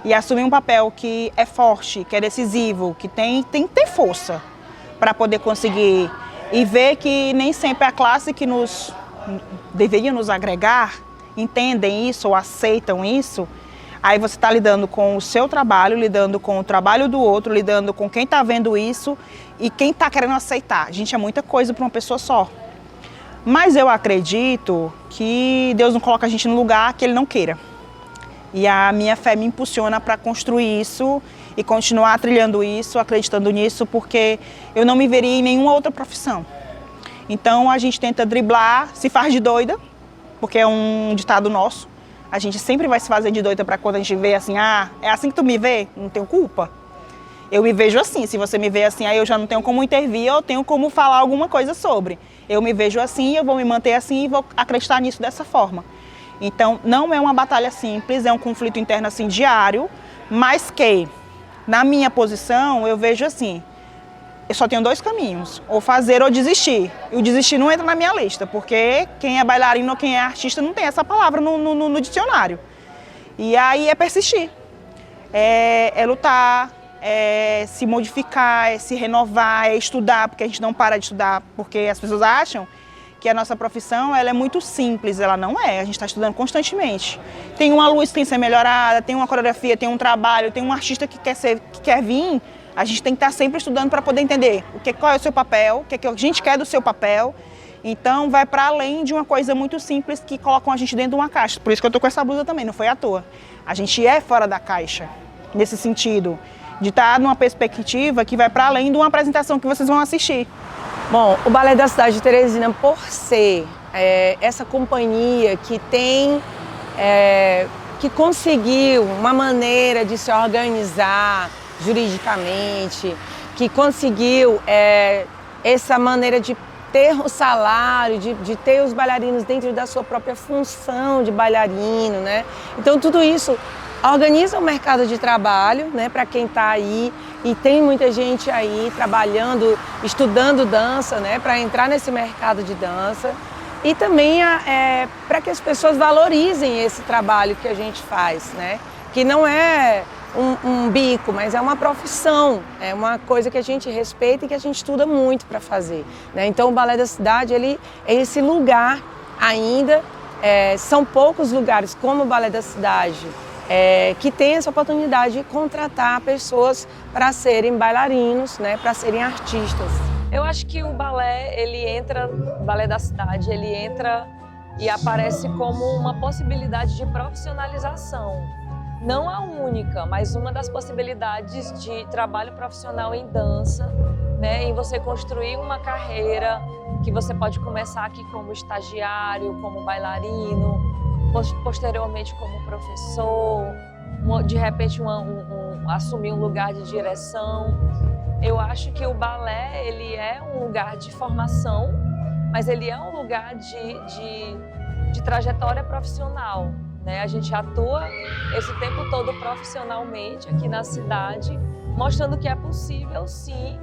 e assumir um papel que é forte, que é decisivo, que tem que ter força para poder conseguir. E ver que nem sempre a classe que deveria nos agregar entendem isso ou aceitam isso. Aí você está lidando com o seu trabalho, lidando com o trabalho do outro, lidando com quem está vendo isso e quem está querendo aceitar. Gente, é muita coisa para uma pessoa só. Mas eu acredito que Deus não coloca a gente no lugar que Ele não queira. E a minha fé me impulsiona para construir isso e continuar trilhando isso, acreditando nisso, porque eu não me veria em nenhuma outra profissão. Então a gente tenta driblar, se faz de doida, porque é um ditado nosso. A gente sempre vai se fazer de doida para quando a gente vê assim, é assim que tu me vê? Não tenho culpa. Eu me vejo assim, se você me vê assim, aí eu já não tenho como intervir, eu tenho como falar alguma coisa sobre. Eu me vejo assim, eu vou me manter assim e vou acreditar nisso dessa forma. Então não é uma batalha simples, é um conflito interno assim diário, mas que na minha posição eu vejo assim, eu só tenho dois caminhos, ou fazer ou desistir. E o desistir não entra na minha lista, porque quem é bailarino ou quem é artista não tem essa palavra no dicionário. E aí é persistir, é lutar, é se modificar, é se renovar, é estudar, porque a gente não para de estudar, porque as pessoas acham que a nossa profissão ela é muito simples, ela não é, a gente está estudando constantemente. Tem uma luz que tem que ser melhorada, tem uma coreografia, tem um trabalho, tem um artista que quer vir, a gente tem que estar sempre estudando para poder entender qual é o seu papel, o que a gente quer do seu papel. Então vai para além de uma coisa muito simples que colocam a gente dentro de uma caixa. Por isso que eu tô com essa blusa também, não foi à toa. A gente é fora da caixa, nesse sentido, de estar numa perspectiva que vai para além de uma apresentação que vocês vão assistir. Bom, o Balé da Cidade de Teresina, por ser essa companhia que tem, que conseguiu uma maneira de se organizar juridicamente, que conseguiu essa maneira de ter o salário, de ter os bailarinos dentro da sua própria função de bailarino, né? Então tudo isso organiza o mercado de trabalho, né, para quem está aí, e tem muita gente aí trabalhando, estudando dança, né, para entrar nesse mercado de dança, e também para que as pessoas valorizem esse trabalho que a gente faz, né, que não é um bico, mas é uma profissão, é uma coisa que a gente respeita e que a gente estuda muito para fazer, né? Então o Balé da Cidade, ele é esse lugar ainda, são poucos lugares como o Balé da Cidade, que tem essa oportunidade de contratar pessoas para serem bailarinos, né, para serem artistas. Eu acho que o balé, o Balé da Cidade, ele entra e aparece como uma possibilidade de profissionalização. Não a única, mas uma das possibilidades de trabalho profissional em dança, né, em você construir uma carreira que você pode começar aqui como estagiário, como bailarino, posteriormente como professor, de repente assumir um lugar de direção. Eu acho que o balé, ele é um lugar de formação, mas ele é um lugar de de trajetória profissional, né? A gente atua esse tempo todo profissionalmente aqui na cidade, mostrando que é possível, sim,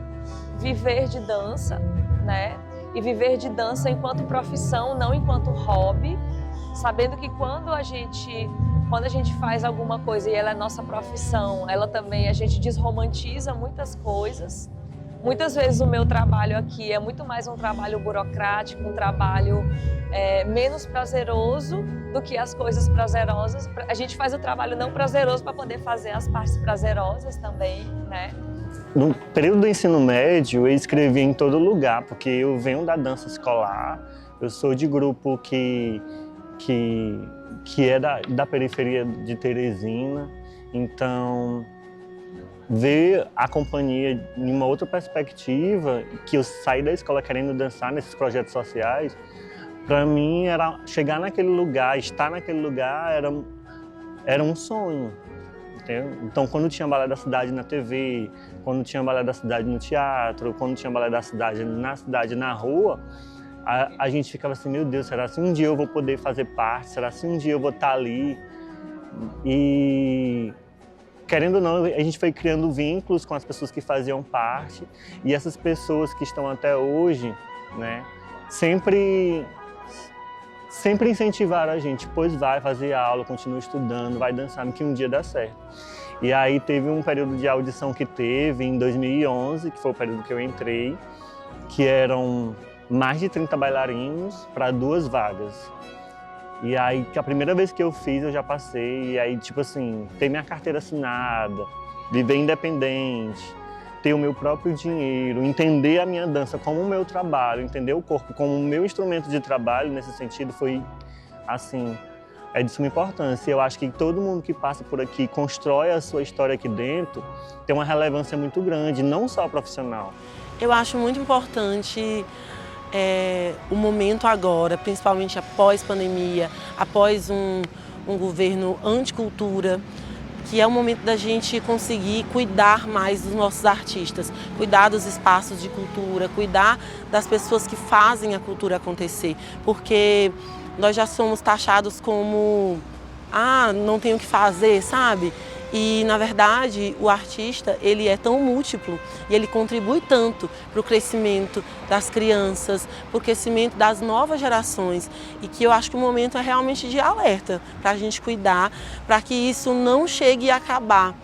viver de dança, né? E viver de dança enquanto profissão, não enquanto hobby, sabendo que quando a gente faz alguma coisa e ela é nossa profissão, ela também, a gente desromantiza muitas coisas. Muitas vezes o meu trabalho aqui é muito mais um trabalho burocrático, um trabalho menos prazeroso do que as coisas prazerosas. A gente faz o trabalho não prazeroso para poder fazer as partes prazerosas também, né? No período do ensino médio, eu escrevia em todo lugar, porque eu venho da dança escolar, eu sou de grupo que é da periferia de Teresina, então ver a companhia em uma outra perspectiva, que eu saí da escola querendo dançar nesses projetos sociais, para mim era chegar naquele lugar, estar naquele lugar era um sonho. Entendeu? Então, quando tinha Balé da Cidade na TV, quando tinha Balé da Cidade no teatro, quando tinha Balé da Cidade na rua, a gente ficava assim, meu Deus, será que um dia eu vou poder fazer parte? Será que um dia eu vou estar ali? E querendo ou não, a gente foi criando vínculos com as pessoas que faziam parte, e essas pessoas que estão até hoje, né, sempre incentivaram a gente, pois vai fazer aula, continua estudando, vai dançar, que um dia dá certo. E aí teve um período de audição que teve em 2011, que foi o período que eu entrei, que eram mais de 30 bailarinos para 2 vagas. E aí, que a primeira vez que eu fiz, eu já passei, e aí, tipo assim, ter minha carteira assinada, viver independente, ter o meu próprio dinheiro, entender a minha dança como o meu trabalho, entender o corpo como o meu instrumento de trabalho, nesse sentido, foi, assim, é de suma importância. Eu acho que todo mundo que passa por aqui, constrói a sua história aqui dentro, tem uma relevância muito grande, não só profissional. Eu acho muito importante o momento agora, principalmente após pandemia, após um governo anticultura, que é o momento da gente conseguir cuidar mais dos nossos artistas, cuidar dos espaços de cultura, cuidar das pessoas que fazem a cultura acontecer, porque nós já somos taxados como, não tenho o que fazer, sabe? E, na verdade, o artista, ele é tão múltiplo e ele contribui tanto para o crescimento das crianças, para o crescimento das novas gerações, e que eu acho que o momento é realmente de alerta para a gente cuidar, para que isso não chegue a acabar,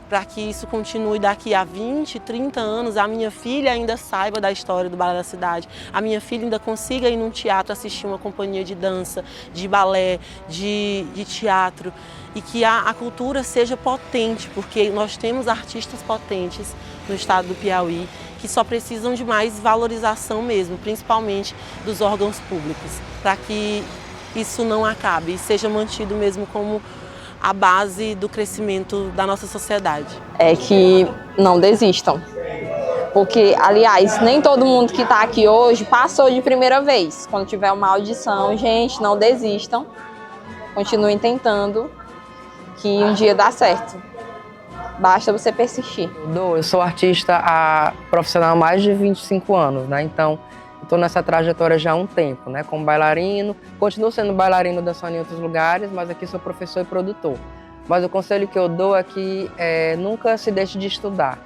para que isso continue daqui a 20, 30 anos, a minha filha ainda saiba da história do Balé da Cidade, a minha filha ainda consiga ir num teatro assistir uma companhia de dança, de balé, de teatro, e que a cultura seja potente, porque nós temos artistas potentes no estado do Piauí que só precisam de mais valorização mesmo, principalmente dos órgãos públicos, para que isso não acabe e seja mantido mesmo como a base do crescimento da nossa sociedade. É que não desistam, porque, aliás, nem todo mundo que está aqui hoje passou de primeira vez. Quando tiver uma audição, gente, não desistam, continuem tentando, que um dia dá certo. Basta você persistir. Eu sou artista profissional há mais de 25 anos, né? Então, estou nessa trajetória já há um tempo, né? Como bailarino, continuo sendo bailarino dançando em outros lugares, mas aqui sou professor e produtor. Mas o conselho que eu dou é que nunca se deixe de estudar.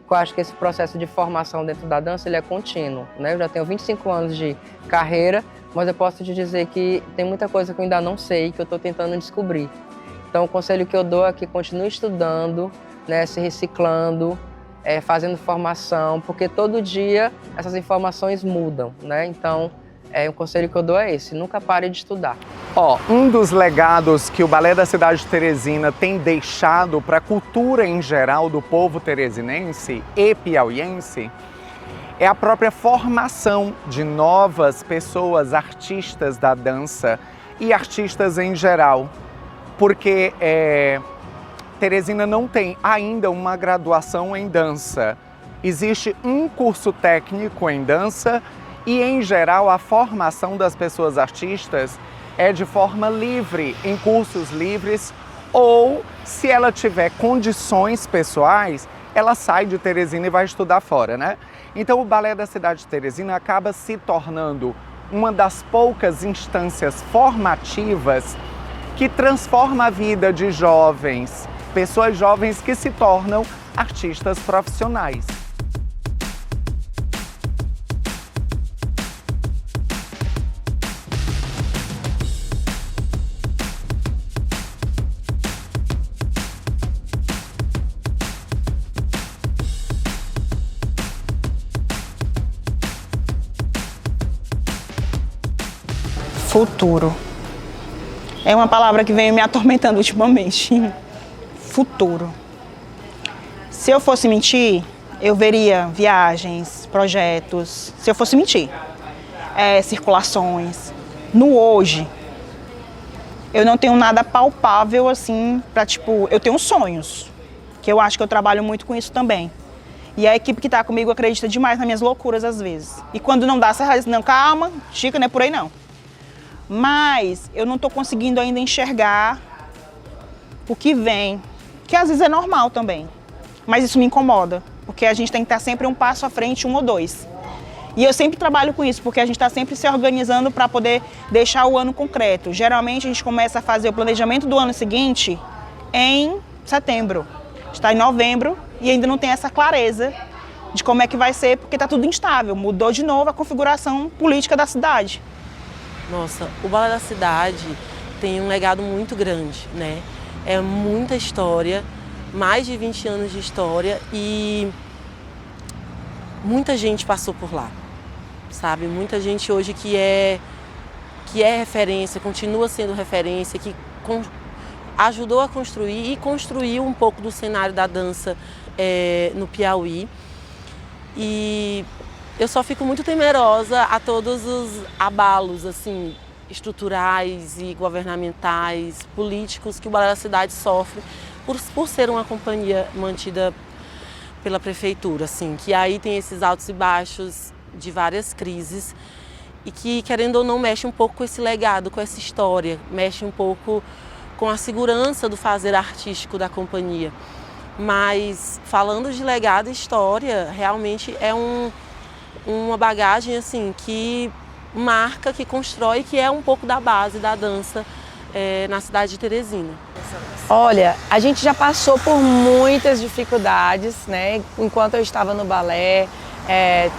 Eu acho que esse processo de formação dentro da dança ele é contínuo, né? Eu já tenho 25 anos de carreira, mas eu posso te dizer que tem muita coisa que eu ainda não sei, que eu estou tentando descobrir. Então, o conselho que eu dou é que continue estudando, né, se reciclando, fazendo formação, porque todo dia essas informações mudam, né? Então, o conselho que eu dou é esse, nunca pare de estudar. Um dos legados que o Balé da Cidade de Teresina tem deixado para a cultura em geral do povo teresinense e piauiense é a própria formação de novas pessoas, artistas da dança e artistas em geral. Porque Teresina não tem ainda uma graduação em dança. Existe um curso técnico em dança e, em geral, a formação das pessoas artistas é de forma livre, em cursos livres, ou, se ela tiver condições pessoais, ela sai de Teresina e vai estudar fora, né? Então, o Balé da Cidade de Teresina acaba se tornando uma das poucas instâncias formativas que transforma a vida de jovens, pessoas jovens que se tornam artistas profissionais. Futuro. É uma palavra que vem me atormentando ultimamente. Futuro. Se eu fosse mentir, eu veria viagens, projetos. Se eu fosse mentir, circulações. No hoje, eu não tenho nada palpável assim para eu tenho sonhos, que eu acho que eu trabalho muito com isso também. E a equipe que está comigo acredita demais nas minhas loucuras às vezes. E quando não dá, você diz, não, calma, Chica, não é por aí não. Mas eu não estou conseguindo ainda enxergar o que vem, que às vezes é normal também. Mas isso me incomoda, porque a gente tem que estar sempre um passo à frente, 1 ou 2. E eu sempre trabalho com isso, porque a gente está sempre se organizando para poder deixar o ano concreto. Geralmente a gente começa a fazer o planejamento do ano seguinte em setembro. Está em novembro e ainda não tem essa clareza de como é que vai ser, porque está tudo instável. Mudou de novo a configuração política da cidade. Nossa, o Balé da Cidade tem um legado muito grande, né? É muita história, mais de 20 anos de história e muita gente passou por lá, sabe? Muita gente hoje que é referência, continua sendo referência, que ajudou a construir e construiu um pouco do cenário da dança no Piauí. E eu só fico muito temerosa a todos os abalos assim, estruturais e governamentais, políticos que o Balé da Cidade sofre por ser uma companhia mantida pela prefeitura, assim, que aí tem esses altos e baixos de várias crises e que, querendo ou não, mexe um pouco com esse legado, com essa história, mexe um pouco com a segurança do fazer artístico da companhia. Mas, falando de legado e história, realmente é uma bagagem assim, que marca, que constrói, que é um pouco da base da dança na cidade de Teresina. Olha, a gente já passou por muitas dificuldades, né? Enquanto eu estava no balé,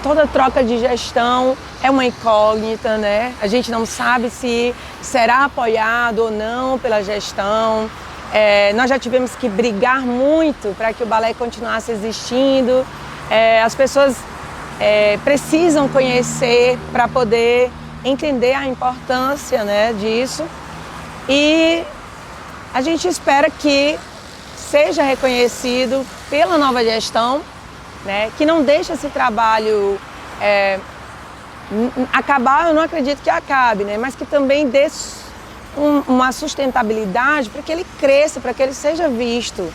toda troca de gestão é uma incógnita, né? A gente não sabe se será apoiado ou não pela gestão. Nós já tivemos que brigar muito para que o balé continuasse existindo. As pessoas precisam conhecer para poder entender a importância, né, disso. E a gente espera que seja reconhecido pela nova gestão, né, que não deixe esse trabalho acabar, eu não acredito que acabe, né, mas que também dê uma sustentabilidade para que ele cresça, para que ele seja visto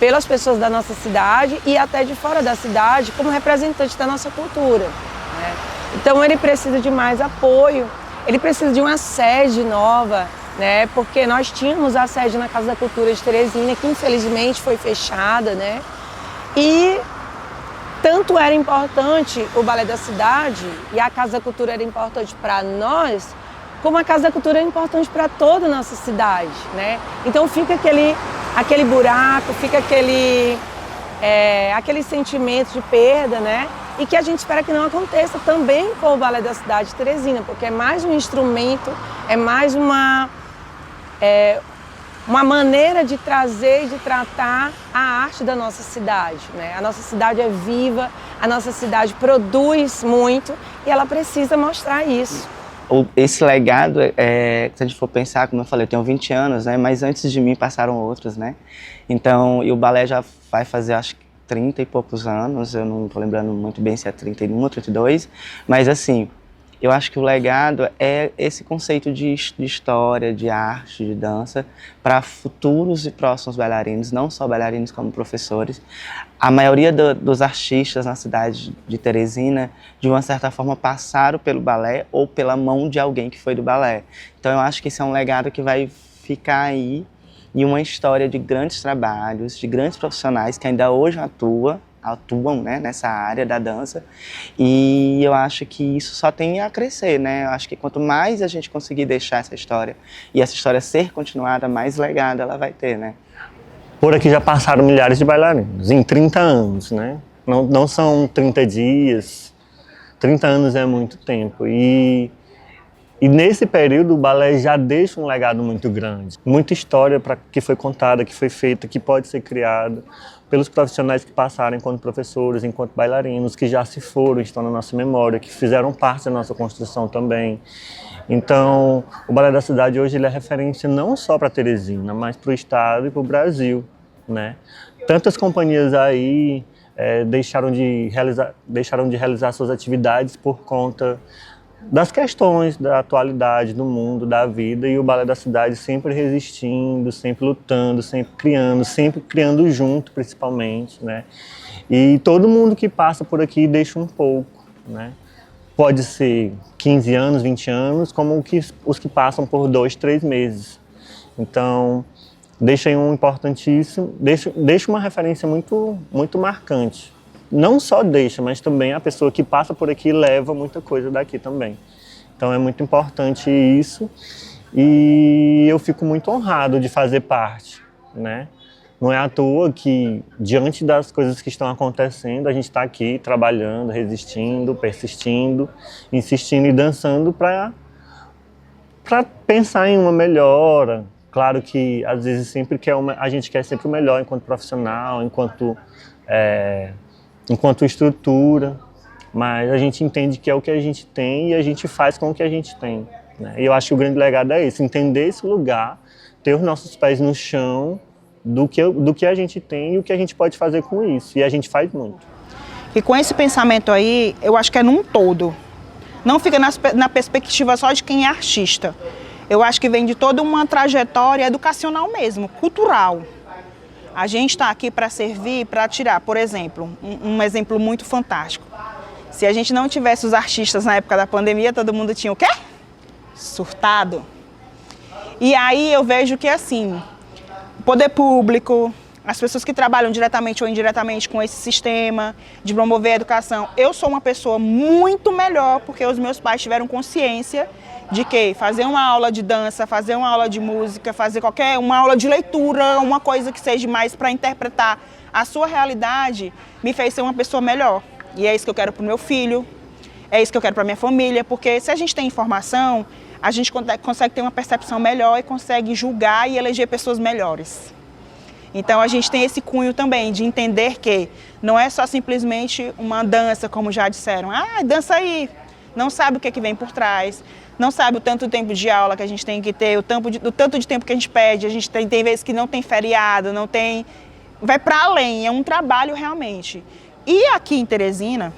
pelas pessoas da nossa cidade e até de fora da cidade como representante da nossa cultura, né? Então ele precisa de mais apoio, ele precisa de uma sede nova, né? Porque nós tínhamos a sede na Casa da Cultura de Teresina, que infelizmente foi fechada, né? E tanto era importante o Balé da Cidade e a Casa da Cultura era importante para nós, como a Casa da Cultura é importante para toda a nossa cidade, né? Então fica aquele buraco, fica aquele sentimento de perda, né? E que a gente espera que não aconteça também com o Balé da Cidade de Teresina, porque é mais um instrumento, é mais uma maneira de trazer e de tratar a arte da nossa cidade, né? A nossa cidade é viva, a nossa cidade produz muito e ela precisa mostrar isso. Esse legado, se a gente for pensar, como eu falei, eu tenho 20 anos, né? Mas antes de mim passaram outros, né? Então, e o balé já vai fazer, acho que 30 e poucos anos, eu não estou lembrando muito bem se é 31 ou 32, mas assim, eu acho que o legado é esse conceito de história, de arte, de dança, para futuros e próximos bailarinos, não só bailarinos como professores. A maioria dos artistas na cidade de Teresina, de uma certa forma, passaram pelo balé ou pela mão de alguém que foi do balé. Então eu acho que esse é um legado que vai ficar aí e uma história de grandes trabalhos, de grandes profissionais que ainda hoje atuam atuam, né, nessa área da dança, e eu acho que isso só tem a crescer, né? Eu acho que quanto mais a gente conseguir deixar essa história e essa história ser continuada, mais legado ela vai ter, né? Por aqui já passaram milhares de bailarinos, em 30 anos, né? Não são 30 dias, 30 anos é muito tempo. E nesse período o balé já deixa um legado muito grande. Muita história que foi contada, que foi feita, que pode ser criada pelos profissionais que passaram enquanto professores, enquanto bailarinos, que já se foram, estão na nossa memória, que fizeram parte da nossa construção também. Então, o Balé da Cidade hoje ele é referência não só para Teresina, mas para o estado e para o Brasil, né? Tantas companhias aí deixaram de realizar suas atividades por conta das questões da atualidade, do mundo, da vida, e o Balé da Cidade sempre resistindo, sempre lutando, sempre criando junto, principalmente, né? E todo mundo que passa por aqui deixa um pouco, né? Pode ser 15 anos, 20 anos, como os que passam por 2, 3 meses. Então, deixa aí um importantíssimo, deixa uma referência muito, muito marcante. Não só deixa, mas também a pessoa que passa por aqui leva muita coisa daqui também. Então é muito importante isso e eu fico muito honrado de fazer parte, né? Não é à toa que, diante das coisas que estão acontecendo, a gente está aqui trabalhando, resistindo, persistindo, insistindo e dançando para pensar em uma melhora. Claro que, às vezes, a gente quer sempre o melhor enquanto profissional, enquanto estrutura, mas a gente entende que é o que a gente tem e a gente faz com o que a gente tem, né? E eu acho que o grande legado é esse, entender esse lugar, ter os nossos pés no chão do que a gente tem e o que a gente pode fazer com isso, e a gente faz muito. E com esse pensamento aí, eu acho que é num todo, não fica na perspectiva só de quem é artista. Eu acho que vem de toda uma trajetória educacional mesmo, cultural. A gente está aqui para servir, para tirar, por exemplo, um exemplo muito fantástico. Se a gente não tivesse os artistas na época da pandemia, todo mundo tinha o quê? Surtado. E aí eu vejo que assim, o poder público, as pessoas que trabalham diretamente ou indiretamente com esse sistema de promover a educação, eu sou uma pessoa muito melhor porque os meus pais tiveram consciência de que fazer uma aula de dança, fazer uma aula de música, fazer uma aula de leitura, uma coisa que seja mais para interpretar a sua realidade, me fez ser uma pessoa melhor. E é isso que eu quero para o meu filho, é isso que eu quero para a minha família, porque se a gente tem informação, a gente consegue ter uma percepção melhor e consegue julgar e eleger pessoas melhores. Então a gente tem esse cunho também de entender que não é só simplesmente uma dança, como já disseram. Ah, dança aí, não sabe o que vem por trás. Não sabe o tanto tempo de aula que a gente tem que ter, o tanto de tempo que a gente pede. A gente tem vezes que não tem feriado, não tem... Vai para além, é um trabalho realmente. E aqui em Teresina,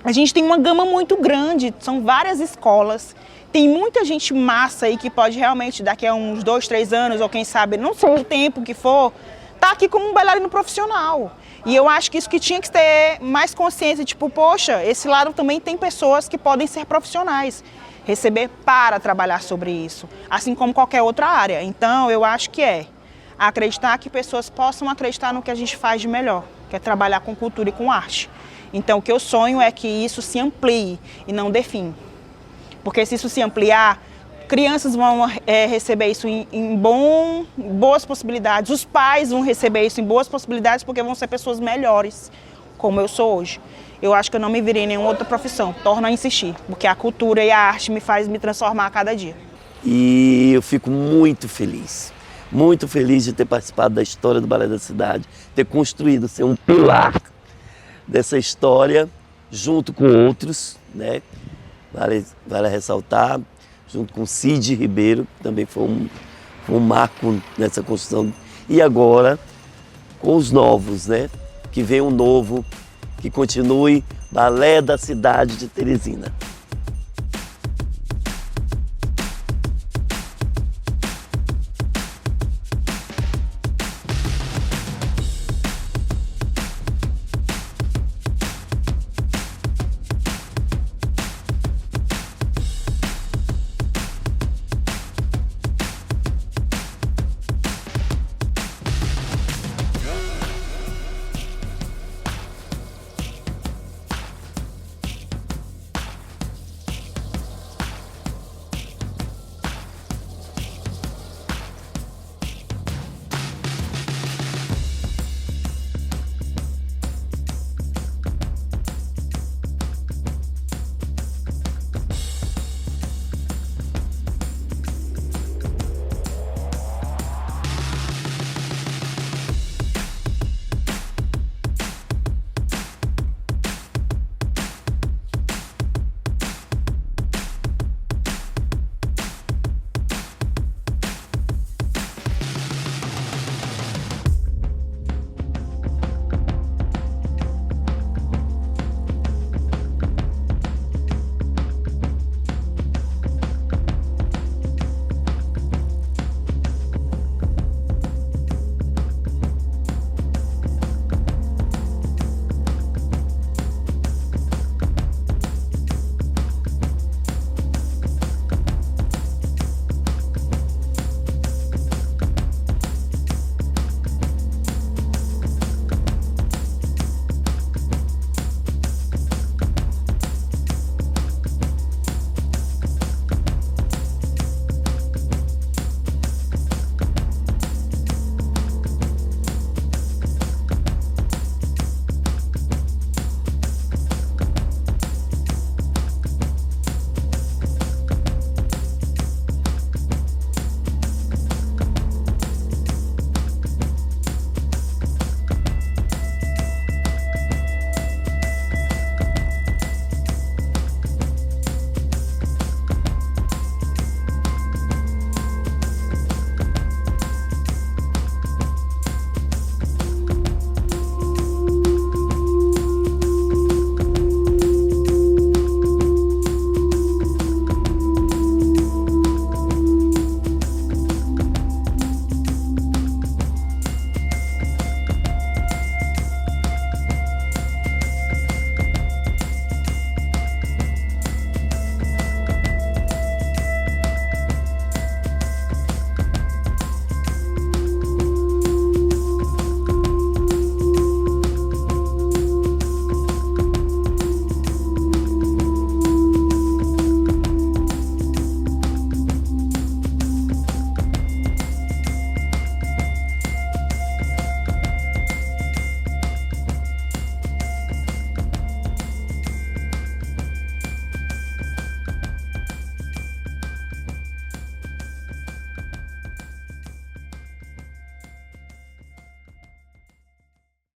a gente tem uma gama muito grande, são várias escolas. Tem muita gente massa aí que pode realmente, daqui a uns 2, 3 anos, ou quem sabe, não sei o tempo que for, tá aqui como um bailarino profissional. E eu acho que isso que tinha que ter mais consciência, tipo, poxa, esse lado também tem pessoas que podem ser profissionais. Receber para trabalhar sobre isso, assim como qualquer outra área. Então, eu acho que acreditar que pessoas possam acreditar no que a gente faz de melhor, que é trabalhar com cultura e com arte. Então, o que eu sonho é que isso se amplie e não define. Porque se isso se ampliar, crianças vão receber isso em boas possibilidades, os pais vão receber isso em boas possibilidades porque vão ser pessoas melhores, como eu sou hoje. Eu acho que eu não me virei em nenhuma outra profissão, torno a insistir, porque a cultura e a arte me faz me transformar a cada dia. E eu fico muito feliz de ter participado da história do Balé da Cidade, ter construído, ser um pilar dessa história, junto com outros, né? Vale ressaltar, junto com Cid Ribeiro, que também foi um marco nessa construção. E agora, com os novos, né? Que vem um novo, que continue Balé da Cidade de Teresina.